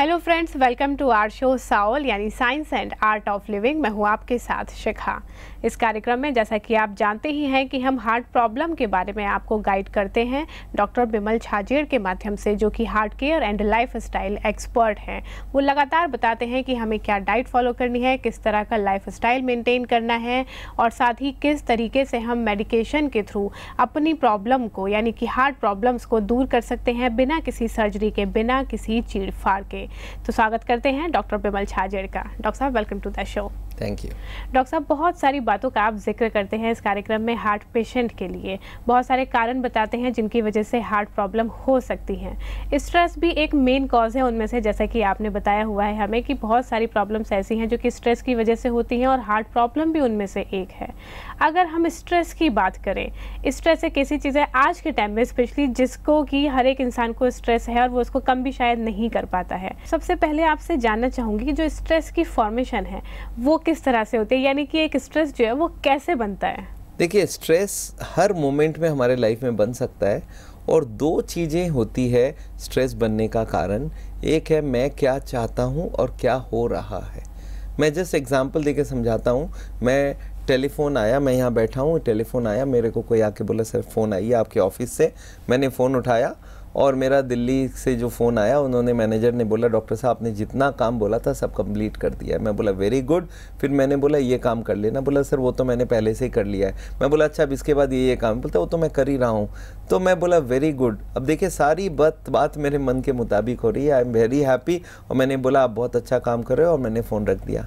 Hello friends, welcome to our show soul यानी science and art of living. मैं हूँ आपके साथ शिखा। इस कार्यक्रम में जैसा कि आप जानते ही हैं कि हम हार्ट प्रॉब्लम के बारे में आपको गाइड करते हैं डॉक्टर बिमल छाजेड़ के माध्यम से, जो कि heart care and life style expert हैं। वो लगातार बताते हैं कि हमें क्या डाइट फॉलो करनी है, किस तरह का लाइफ स्टाइल मेंटेन करना है और साथ ही किस तरीके से हम मेडिकेशन के थ्रू अपनी प्रॉब्लम को यानी कि हार्ट प्रॉब्लम्स को दूर कर सकते हैं बिना किसी सर्जरी के, बिना किसी चीड़ फाड़ के। तो स्वागत करते हैं डॉक्टर बिमल छाजेड़ का। डॉक्टर साहब, welcome to the show. Thank you. Doctor साहब, बहुत सारी बातों का आप जिक्र करते हैं इस कार्यक्रम में हार्ट पेशेंट के लिए। बहुत सारे कारण बताते हैं जिनकी वजह से हार्ट प्रॉब्लम हो सकती हैं। स्ट्रेस भी एक मेन कॉज है उनमें से, जैसा कि आपने बताया हुआ है हमें कि बहुत सारी प्रॉब्लम्स ऐसी हैं जो कि स्ट्रेस की वजह से होती हैं और हार्ट प्रॉब्लम भी उनमें से एक है। अगर हम स्ट्रेस की बात करें, स्ट्रेस एक ऐसी चीज़ है आज के टाइम में स्पेशली जिसको कि हर एक इंसान को स्ट्रेस है और वो उसको कम भी शायद नहीं कर पाता है। सबसे पहले आपसे जानना चाहूँगी कि जो स्ट्रेस की फॉर्मेशन है वो किस तरह से होती है, यानी कि एक स्ट्रेस जो है वो कैसे बनता है? देखिए, स्ट्रेस हर मोमेंट में हमारे लाइफ में बन सकता है और दो चीज़ें होती है स्ट्रेस बनने का कारण। एक है मैं क्या चाहता हूँ और क्या हो रहा है। मैं जस्ट एग्जांपल देके समझाता हूँ। मैं टेलीफोन आया, मैं यहाँ बैठा हूँ, टेलीफोन आया, मेरे को कोई आके बोला सर फ़ोन आई है आपके ऑफिस से। मैंने फ़ोन उठाया और मेरा दिल्ली से जो फ़ोन आया, उन्होंने मैनेजर ने बोला डॉक्टर साहब आपने जितना काम बोला था सब कंप्लीट कर दिया है। मैं बोला वेरी गुड। फिर मैंने बोला ये काम कर लेना। बोला सर वो तो मैंने पहले से ही कर लिया है। मैं बोला अच्छा अब इसके बाद ये काम। बोलता वो तो मैं कर ही रहा हूँ। तो मैं बोला वेरी गुड। अब देखिए सारी बात मेरे मन के मुताबिक हो रही है। I am very happy. और मैंने बोला आप बहुत अच्छा काम कर रहे हो और मैंने फ़ोन रख दिया।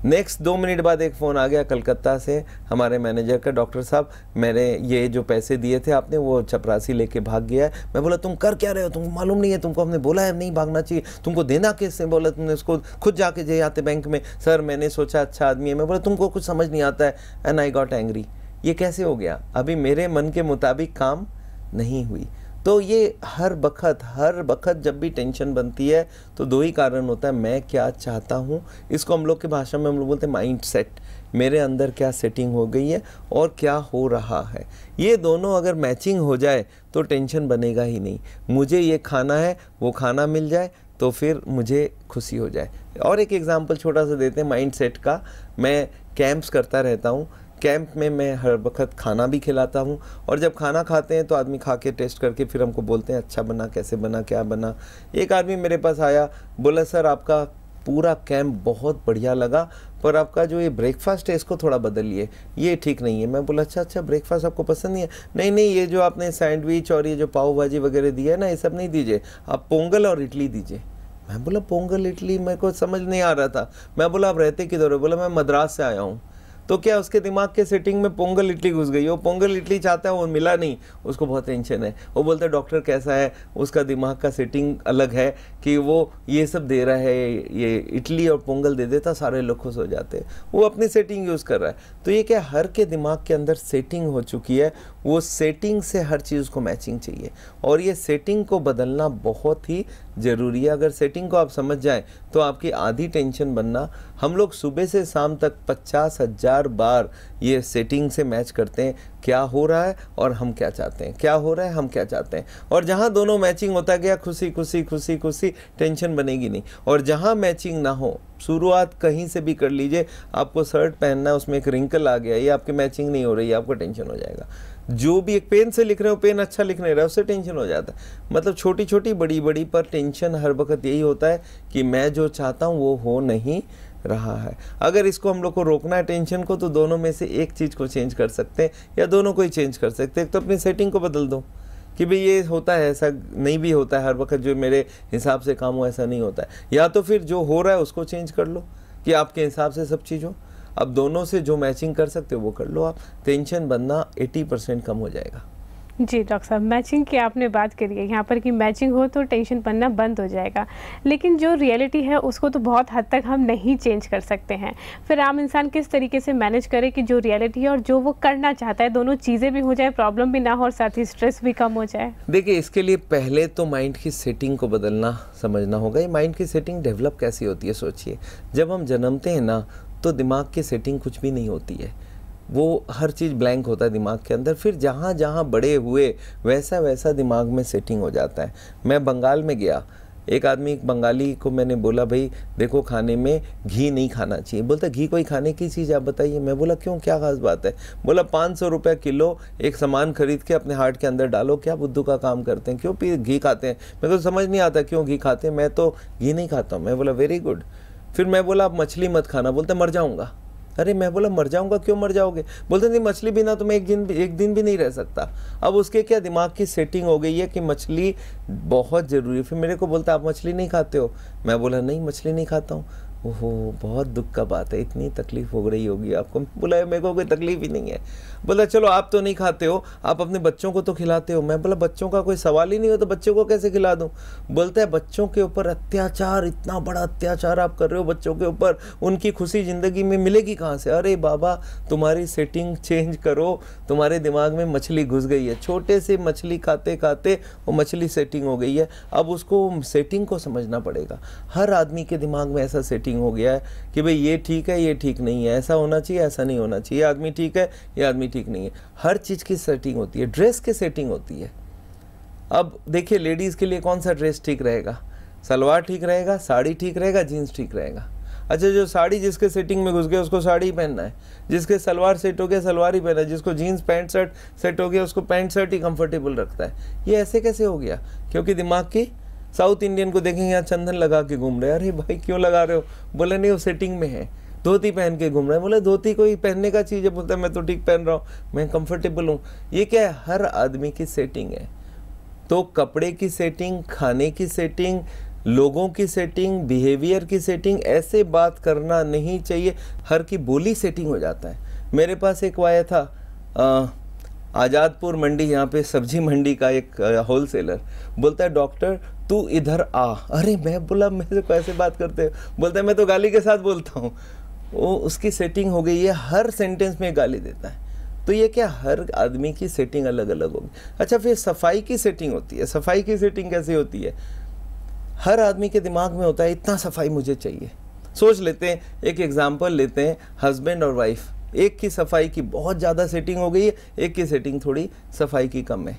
नेक्स्ट 2 मिनट बाद एक फ़ोन आ गया कलकत्ता से हमारे मैनेजर का, डॉक्टर साहब मेरे ये जो पैसे दिए थे आपने वो चपरासी लेके भाग गया है। मैं बोला तुम कर क्या रहे हो, तुमको मालूम नहीं है, तुमको हमने बोला है नहीं भागना चाहिए, तुमको देना किसने बोला, तुमने उसको खुद जाके जे आते बैंक में। सर मैंने सोचा अच्छा आदमी है। मैं बोला तुमको कुछ समझ नहीं आता है। And I got angry. ये कैसे हो गया? अभी मेरे मन के मुताबिक काम नहीं हुई। तो ये हर वक्त जब भी टेंशन बनती है तो दो ही कारण होता है, मैं क्या चाहता हूँ, इसको हम लोग की भाषा में हम लोग बोलते हैं माइंड सेट। मेरे अंदर क्या सेटिंग हो गई है और क्या हो रहा है। ये दोनों अगर मैचिंग हो जाए तो टेंशन बनेगा ही नहीं। मुझे ये खाना है, वो खाना मिल जाए तो फिर मुझे खुशी हो जाए। और एक एग्जाम्पल छोटा सा देते हैं माइंड सेट का। मैं कैंप्स करता रहता हूँ। कैंप में मैं हर वक्त खाना भी खिलाता हूँ और जब खाना खाते हैं तो आदमी खा के टेस्ट करके फिर हमको बोलते हैं अच्छा बना, कैसे बना, क्या बना। एक आदमी मेरे पास आया, बोला सर आपका पूरा कैंप बहुत बढ़िया लगा पर आपका जो ये ब्रेकफास्ट है इसको थोड़ा बदलिए, ये ठीक नहीं है। मैं बोला अच्छा ब्रेकफास्ट आपको पसंद नहीं है? नहीं ये जो आपने सैंडविच और ये जो पाव भाजी वगैरह दिया है ना, ये सब नहीं दीजिए, आप पोंगल और इडली दीजिए। मैं बोला पोंगल इडली मेरे को समझ नहीं आ रहा था। मैं बोला आप रहते किधर हो? बोला मैं मद्रास से आया हूँ। तो क्या उसके दिमाग के सेटिंग में पोंगल इडली घुस गई? वो पोंगल इडली चाहता है, वो मिला नहीं, उसको बहुत टेंशन है। वो बोलता है डॉक्टर कैसा है, उसका दिमाग का सेटिंग अलग है कि वो ये सब दे रहा है, ये इडली और पोंगल दे देता सारे लोग खुश हो जाते हैं। वो अपनी सेटिंग यूज़ कर रहा है। तो ये क्या हर के दिमाग के अंदर सेटिंग हो चुकी है। वो सेटिंग से हर चीज़ को मैचिंग चाहिए और ये सेटिंग को बदलना बहुत ही ज़रूरी है। अगर सेटिंग को आप समझ जाएं तो आपकी आधी टेंशन बनना, हम लोग सुबह से शाम तक 50,000 बार ये सेटिंग से मैच करते हैं क्या हो रहा है और हम क्या चाहते हैं, क्या हो रहा है हम क्या चाहते हैं। और जहाँ दोनों मैचिंग होता गया खुशी खुशी खुशी खुशी, टेंशन बनेगी नहीं। और जहाँ मैचिंग ना हो, शुरुआत कहीं से भी कर लीजिए, आपको शर्ट पहनना है उसमें एक रिंकल आ गया, ये आपकी मैचिंग नहीं हो रही है, आपको टेंशन हो जाएगा। जो भी एक पेन से लिख रहे हो, पेन अच्छा लिख नहीं रहा है, उससे टेंशन हो जाता है। मतलब छोटी छोटी बड़ी बड़ी पर टेंशन हर वक्त यही होता है कि मैं जो चाहता हूँ वो हो नहीं रहा है। अगर इसको हम लोग को रोकना है टेंशन को, तो दोनों में से एक चीज़ को चेंज कर सकते हैं या दोनों को ही चेंज कर सकते हैं। एक तो अपनी सेटिंग को बदल दो कि भाई ये होता है, ऐसा नहीं भी होता है हर वक्त जो मेरे हिसाब से काम हो ऐसा नहीं होता है। या तो फिर जो हो रहा है उसको चेंज कर लो कि आपके हिसाब से सब चीज़ हो। अब दोनों से जो मैचिंग कर सकते हो वो कर लो, आप टेंशन बनना 80% कम हो जाएगा। जी डॉक्टर साहब, मैचिंग की आपने बात करी है यहाँ पर कि मैचिंग हो तो टेंशन बनना बंद हो जाएगा, लेकिन जो रियलिटी है उसको तो बहुत हद तक हम नहीं चेंज कर सकते हैं। फिर आम इंसान किस तरीके से मैनेज करे कि जो रियलिटी है और जो वो करना चाहता है दोनों चीज़ें भी हो जाए, प्रॉब्लम भी ना हो और साथ ही स्ट्रेस भी कम हो जाए? देखिए, इसके लिए पहले तो माइंड की सेटिंग को बदलना समझना होगा। ये माइंड की सेटिंग डेवलप कैसी होती है सोचिए। जब हम जन्मते हैं ना तो दिमाग की सेटिंग कुछ भी नहीं होती है, वो हर चीज़ ब्लैंक होता है दिमाग के अंदर। फिर जहाँ जहाँ बड़े हुए वैसा वैसा दिमाग में सेटिंग हो जाता है। मैं बंगाल में गया, एक आदमी, एक बंगाली को मैंने बोला भाई देखो खाने में घी नहीं खाना चाहिए। बोलता घी कोई खाने की चीज़ आप बताइए। मैं बोला क्यों, क्या खास बात है? बोला 500 रुपये किलो एक सामान खरीद के अपने हार्ट के अंदर डालो, क्या बुद्धू का काम करते हैं, क्यों घी खाते हैं? मेरे को समझ नहीं आता क्यों घी खाते हैं, मैं तो घी नहीं खाता हूँ। मैं बोला वेरी गुड। फिर मैं बोला आप मछली मत खाना। बोलते मर जाऊँगा। अरे मैं बोला मर जाऊंगा, क्यों मर जाओगे? बोलते नहीं मछली बिना तो मैं एक दिन भी नहीं रह सकता। अब उसके क्या दिमाग की सेटिंग हो गई है कि मछली बहुत ज़रूरी है। फिर मेरे को बोलता आप मछली नहीं खाते हो? मैं बोला नहीं मछली नहीं खाता हूँ। ओहो बहुत दुख का बात है, इतनी तकलीफ हो रही होगी आपको। बोला मेरे को कोई तकलीफ ही नहीं है। बोला चलो आप तो नहीं खाते हो, आप अपने बच्चों को तो खिलाते हो। मैं बोला बच्चों का कोई सवाल ही नहीं हो तो बच्चों को कैसे खिला दूं? बोलता है बच्चों के ऊपर अत्याचार, इतना बड़ा अत्याचार आप कर रहे हो बच्चों के ऊपर, उनकी खुशी ज़िंदगी में मिलेगी कहाँ से? अरे बाबा तुम्हारी सेटिंग चेंज करो, तुम्हारे दिमाग में मछली घुस गई है। छोटे से मछली खाते खाते वो मछली सेटिंग हो गई है। अब उसको सेटिंग को समझना पड़ेगा। हर आदमी के दिमाग में ऐसा सेटिंग हो गया है कि भाई ये ठीक है, ये ठीक नहीं है, ऐसा होना चाहिए, ऐसा नहीं होना चाहिए, ये आदमी ठीक है, ये आदमी ठीक नहीं है। हर चीज़ की सेटिंग होती है, ड्रेस की सेटिंग होती है। अब देखिए लेडीज़ के लिए कौन सा ड्रेस ठीक रहेगा? सलवार ठीक रहेगा, साड़ी ठीक रहेगा, जीन्स ठीक रहेगा। अच्छा जो साड़ी जिसके सेटिंग में घुस गया उसको साड़ी ही पहनना है, जिसके सलवार सेट हो गया सलवार ही पहनना है, जिसको जीन्स पैंट शर्ट सेट हो गया उसको पैंट शर्ट ही कंफर्टेबल रखता है। ये ऐसे कैसे हो गया? क्योंकि दिमाग की, साउथ इंडियन को देखेंगे यहाँ चंदन लगा के घूम रहे हैं। अरे भाई क्यों लगा रहे हो? बोले नहीं वो सेटिंग में है। धोती पहन के घूम रहे हैं। बोले धोती कोई पहनने का चीज़ है? बोलता है मैं तो ठीक पहन रहा हूँ, मैं कंफर्टेबल हूँ। ये क्या है? हर आदमी की सेटिंग है। तो कपड़े की सेटिंग, खाने की सेटिंग, लोगों की सेटिंग, बिहेवियर की सेटिंग, ऐसे बात करना नहीं चाहिए। हर की बोली सेटिंग हो जाता है। मेरे पास एक आया था आज़ादपुर मंडी, यहाँ पे सब्जी मंडी का एक होलसेलर, बोलता है डॉक्टर तू इधर आ। अरे मैं बोला मेरे को ऐसे बात करते हो? बोलता है मैं तो गाली के साथ बोलता हूँ। वो उसकी सेटिंग हो गई है, हर सेंटेंस में गाली देता है। तो ये क्या, हर आदमी की सेटिंग अलग अलग होगी। अच्छा फिर सफाई की सेटिंग होती है। सफाई की सेटिंग कैसे होती है? हर आदमी के दिमाग में होता है इतना सफाई मुझे चाहिए। सोच लेते हैं, एक एग्जाम्पल लेते हैं, हस्बैंड और वाइफ, एक की सफाई की बहुत ज़्यादा सेटिंग हो गई है, एक की सेटिंग थोड़ी सफाई की कम है।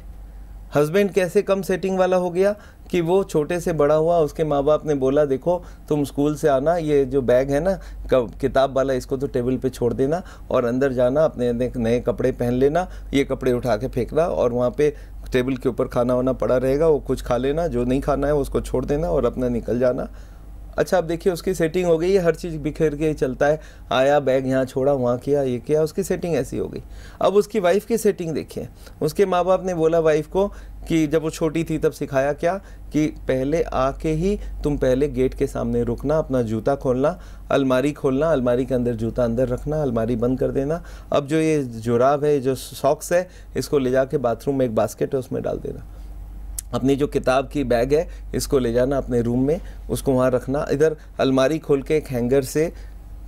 हस्बैंड कैसे कम सेटिंग वाला हो गया कि वो छोटे से बड़ा हुआ, उसके माँ बाप ने बोला देखो तुम स्कूल से आना, ये जो बैग है ना किताब वाला, इसको तो टेबल पे छोड़ देना और अंदर जाना, अपने नए कपड़े पहन लेना, ये कपड़े उठा के फेंकना और वहाँ पे टेबल के ऊपर खाना वाना पड़ा रहेगा, वो कुछ खा लेना, जो नहीं खाना है उसको छोड़ देना और अपना निकल जाना। अच्छा अब देखिए उसकी सेटिंग हो गई है, हर चीज़ बिखेर के चलता है, आया बैग यहाँ छोड़ा, वहाँ किया, ये किया, उसकी सेटिंग ऐसी हो गई। अब उसकी वाइफ की सेटिंग देखिए, उसके माँ बाप ने बोला वाइफ को कि जब वो छोटी थी तब सिखाया क्या कि पहले आके ही तुम पहले गेट के सामने रुकना, अपना जूता खोलना, अलमारी खोलना, अलमारी के अंदर जूता अंदर रखना, अलमारी बंद कर देना। अब जो ये जुराब है, जो सॉक्स है, इसको ले जाके बाथरूम में एक बास्केट है उसमें डाल देना। अपनी जो किताब की बैग है इसको ले जाना अपने रूम में, उसको वहाँ रखना। इधर अलमारी खोल के एक हैंगर से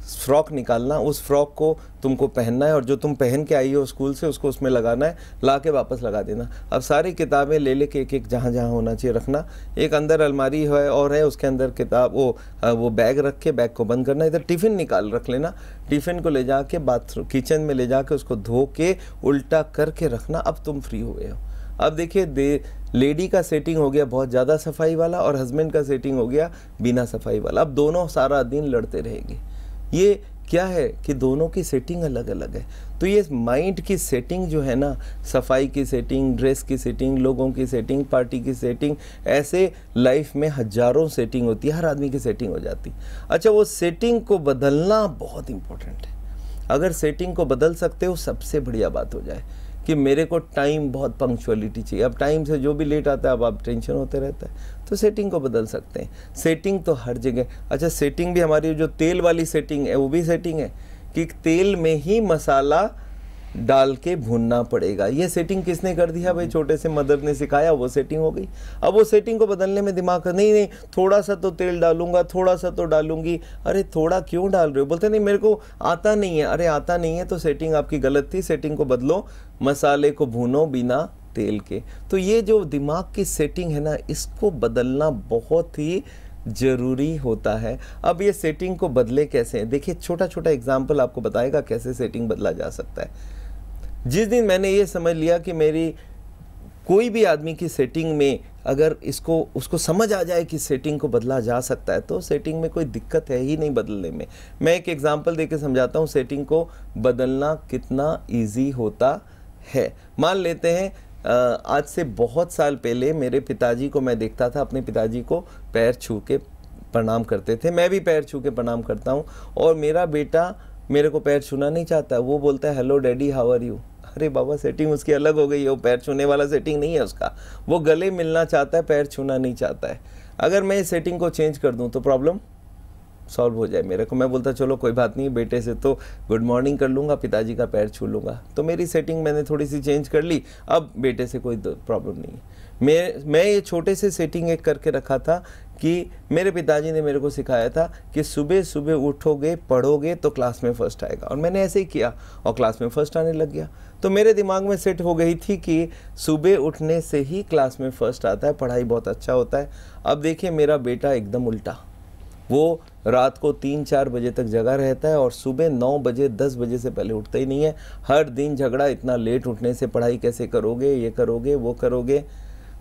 फ्रॉक निकालना, उस फ्रॉक को तुमको पहनना है और जो तुम पहन के आई हो स्कूल से उसको उसमें लगाना है, ला के वापस लगा देना। अब सारी किताबें ले लेके एक एक जहाँ जहाँ होना चाहिए रखना। एक अंदर अलमारी है और है, उसके अंदर किताब वो बैग रख के बैग को बंद करना। इधर टिफ़िन निकाल रख लेना, टिफ़िन को ले जाके बाथरूम किचन में ले जाके उसको धो के उल्टा करके रखना। अब तुम फ्री हो गए हो। अब देखिए लेडी का सेटिंग हो गया बहुत ज़्यादा सफाई वाला और हस्बैंड का सेटिंग हो गया बिना सफाई वाला। अब दोनों सारा दिन लड़ते रहेंगे। ये क्या है कि दोनों की सेटिंग अलग अलग है। तो ये माइंड की सेटिंग जो है ना, सफाई की सेटिंग, ड्रेस की सेटिंग, लोगों की सेटिंग, पार्टी की सेटिंग, ऐसे लाइफ में हजारों सेटिंग होती है, हर आदमी की सेटिंग हो जाती। अच्छा वो सेटिंग को बदलना बहुत इंपॉर्टेंट है। अगर सेटिंग को बदल सकते हो सबसे बढ़िया बात हो जाए कि मेरे को टाइम बहुत पंक्चुअलिटी चाहिए, अब टाइम से जो भी लेट आता है अब आप टेंशन होते रहता है, तो सेटिंग को बदल सकते हैं। सेटिंग तो हर जगह। अच्छा सेटिंग भी हमारी जो तेल वाली सेटिंग है वो भी सेटिंग है कि तेल में ही मसाला डाल के भूनना पड़ेगा। ये सेटिंग किसने कर दिया भाई? छोटे से मदर ने सिखाया, वो सेटिंग हो गई। अब वो सेटिंग को बदलने में दिमाग नहीं थोड़ा सा तो तेल डालूंगा, थोड़ा सा तो डालूंगी। अरे थोड़ा क्यों डाल रहे हो? बोलते नहीं मेरे को आता नहीं है। अरे आता नहीं है तो सेटिंग आपकी गलत थी, सेटिंग को बदलो, मसाले को भूनो बिना तेल के। तो ये जो दिमाग की सेटिंग है ना, इसको बदलना बहुत ही ज़रूरी होता है। अब ये सेटिंग को बदले कैसे? देखिए छोटा छोटा एग्जाम्पल आपको बताएगा कैसे सेटिंग बदला जा सकता है। जिस दिन मैंने ये समझ लिया कि मेरी कोई भी आदमी की सेटिंग में अगर इसको उसको समझ आ जाए कि सेटिंग को बदला जा सकता है तो सेटिंग में कोई दिक्कत है ही नहीं बदलने में। मैं एक एग्जांपल देके समझाता हूँ सेटिंग को बदलना कितना इजी होता है। मान लेते हैं आज से बहुत साल पहले मेरे पिताजी को मैं देखता था, अपने पिताजी को पैर छू के प्रणाम करते थे, मैं भी पैर छू के प्रणाम करता हूँ, और मेरा बेटा मेरे को पैर छूना नहीं चाहता, वो बोलता है hello daddy how are you. अरे बाबा सेटिंग उसकी अलग हो गई है, वो पैर छूने वाला सेटिंग नहीं है उसका, वो गले मिलना चाहता है, पैर छूना नहीं चाहता है। अगर मैं इस सेटिंग को चेंज कर दूं तो प्रॉब्लम सॉल्व हो जाए मेरे को। मैं बोलता चलो कोई बात नहीं, बेटे से तो गुड मॉर्निंग कर लूँगा, पिताजी का पैर छू लूँगा, तो मेरी सेटिंग मैंने थोड़ी सी चेंज कर ली, अब बेटे से कोई प्रॉब्लम नहीं है। मैं ये छोटे से सेटिंग एक करके रखा था कि मेरे पिताजी ने मेरे को सिखाया था कि सुबह सुबह उठोगे पढ़ोगे तो क्लास में फर्स्ट आएगा, और मैंने ऐसे ही किया और क्लास में फर्स्ट आने लग गया। तो मेरे दिमाग में सेट हो गई थी कि सुबह उठने से ही क्लास में फर्स्ट आता है, पढ़ाई बहुत अच्छा होता है। अब देखिए मेरा बेटा एकदम उल्टा, वो रात को 3-4 बजे तक जगा रहता है और सुबह 9 बजे 10 बजे से पहले उठता ही नहीं है। हर दिन झगड़ा, इतना लेट उठने से पढ़ाई कैसे करोगे, ये करोगे वो करोगे।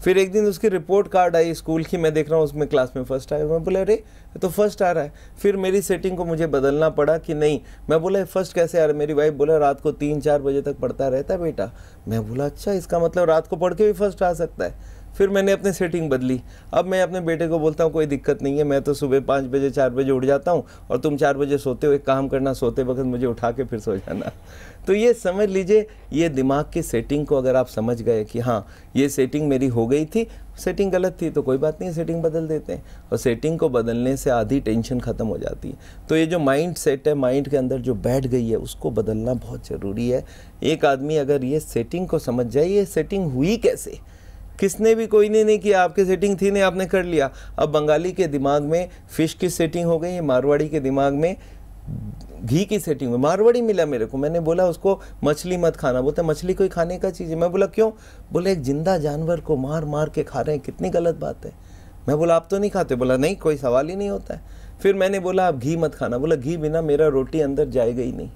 फिर एक दिन उसकी रिपोर्ट कार्ड आई स्कूल की, मैं देख रहा हूँ उसमें क्लास में फर्स्ट आया। मैं बोला अरे तो फर्स्ट आ रहा है। फिर मेरी सेटिंग को मुझे बदलना पड़ा कि नहीं, मैं बोला फर्स्ट कैसे आ रहा है। मेरी वाइफ बोला रात को 3-4 बजे तक पढ़ता रहता है बेटा। मैं बोला अच्छा, इसका मतलब रात को पढ़ के भी फर्स्ट आ सकता है। फिर मैंने अपनी सेटिंग बदली। अब मैं अपने बेटे को बोलता हूँ कोई दिक्कत नहीं है, मैं तो सुबह 5 बजे 4 बजे उठ जाता हूँ और तुम 4 बजे सोते हो, एक काम करना सोते वक्त मुझे उठा के फिर सो जाना। तो ये समझ लीजिए, ये दिमाग की सेटिंग को अगर आप समझ गए कि हाँ ये सेटिंग मेरी हो गई थी, सेटिंग गलत थी तो कोई बात नहीं, सेटिंग बदल देते हैं, और सेटिंग को बदलने से आधी टेंशन ख़त्म हो जाती है। तो ये जो माइंड सेट है, माइंड के अंदर जो बैठ गई है, उसको बदलना बहुत ज़रूरी है। एक आदमी अगर ये सेटिंग को समझ जाए, ये सेटिंग हुई कैसे, किसने भी कोई ने नहीं किया, आपके सेटिंग थी नहीं आपने कर लिया। अब बंगाली के दिमाग में फिश की सेटिंग हो गई, मारवाड़ी के दिमाग में घी की सेटिंग में। मारवाड़ी मिला मेरे को, मैंने बोला उसको मछली मत खाना, बोलता मछली कोई खाने का चीज़ है। मैं बोला क्यों, बोले एक जिंदा जानवर को मार मार के खा रहे हैं, कितनी गलत बात है। मैं बोला आप तो नहीं खाते, बोला नहीं कोई सवाल ही नहीं होता है। फिर मैंने बोला आप घी मत खाना, बोला घी बिना मेरा रोटी अंदर जाएगा ही नहीं।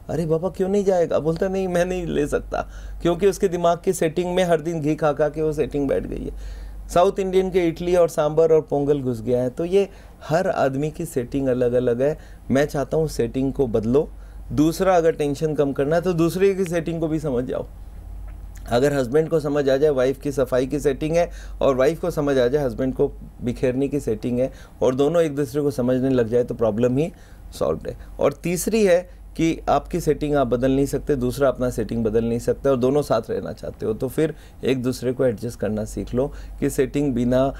अरे बाबा क्यों नहीं जाएगा, बोलता नहीं मैं नहीं ले सकता, क्योंकि उसके दिमाग की सेटिंग में हर दिन घी खा खा के वो सेटिंग बैठ गई है। साउथ इंडियन के इडली और सांभर और पोंगल घुस गया है। तो ये हर आदमी की सेटिंग अलग अलग है। मैं चाहता हूँ सेटिंग को बदलो। दूसरा, अगर टेंशन कम करना है तो दूसरे की सेटिंग को भी समझ जाओ। अगर हस्बैंड को समझ आ जाए वाइफ की सफाई की सेटिंग है, और वाइफ को समझ आ जाए हस्बैंड को बिखेरने की सेटिंग है, और दोनों एक दूसरे को समझने लग जाए तो प्रॉब्लम ही सॉल्व है। और तीसरी है कि आपकी सेटिंग आप बदल नहीं सकते, दूसरा अपना सेटिंग बदल नहीं सकता, और दोनों साथ रहना चाहते हो तो फिर एक दूसरे को एडजस्ट करना सीख लो कि सेटिंग बिना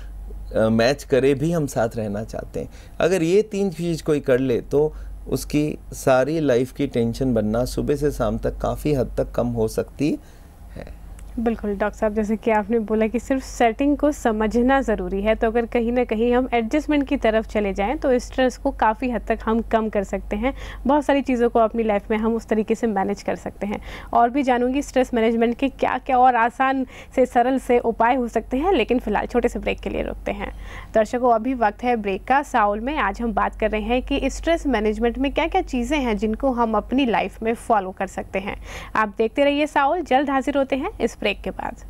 मैच करे भी हम साथ रहना चाहते हैं। अगर ये 3 चीज़ कोई कर ले तो उसकी सारी लाइफ की टेंशन बनना सुबह से शाम तक काफ़ी हद तक कम हो सकती है। बिल्कुल डॉक्टर साहब, जैसे कि आपने बोला कि सिर्फ सेटिंग को समझना ज़रूरी है, तो अगर कहीं ना कहीं हम एडजस्टमेंट की तरफ चले जाएं तो स्ट्रेस को काफ़ी हद तक हम कम कर सकते हैं। बहुत सारी चीज़ों को अपनी लाइफ में हम उस तरीके से मैनेज कर सकते हैं। और भी जानूंगी स्ट्रेस मैनेजमेंट के क्या क्या और आसान से सरल से उपाय हो सकते हैं, लेकिन फिलहाल छोटे से ब्रेक के लिए रुकते हैं। दर्शकों, अभी वक्त है ब्रेक का। साउल में आज हम बात कर रहे हैं कि स्ट्रेस मैनेजमेंट में क्या क्या चीज़ें हैं जिनको हम अपनी लाइफ में फॉलो कर सकते हैं। आप देखते रहिए साउल, जल्द हाजिर होते हैं इस ब्रेक के बाद।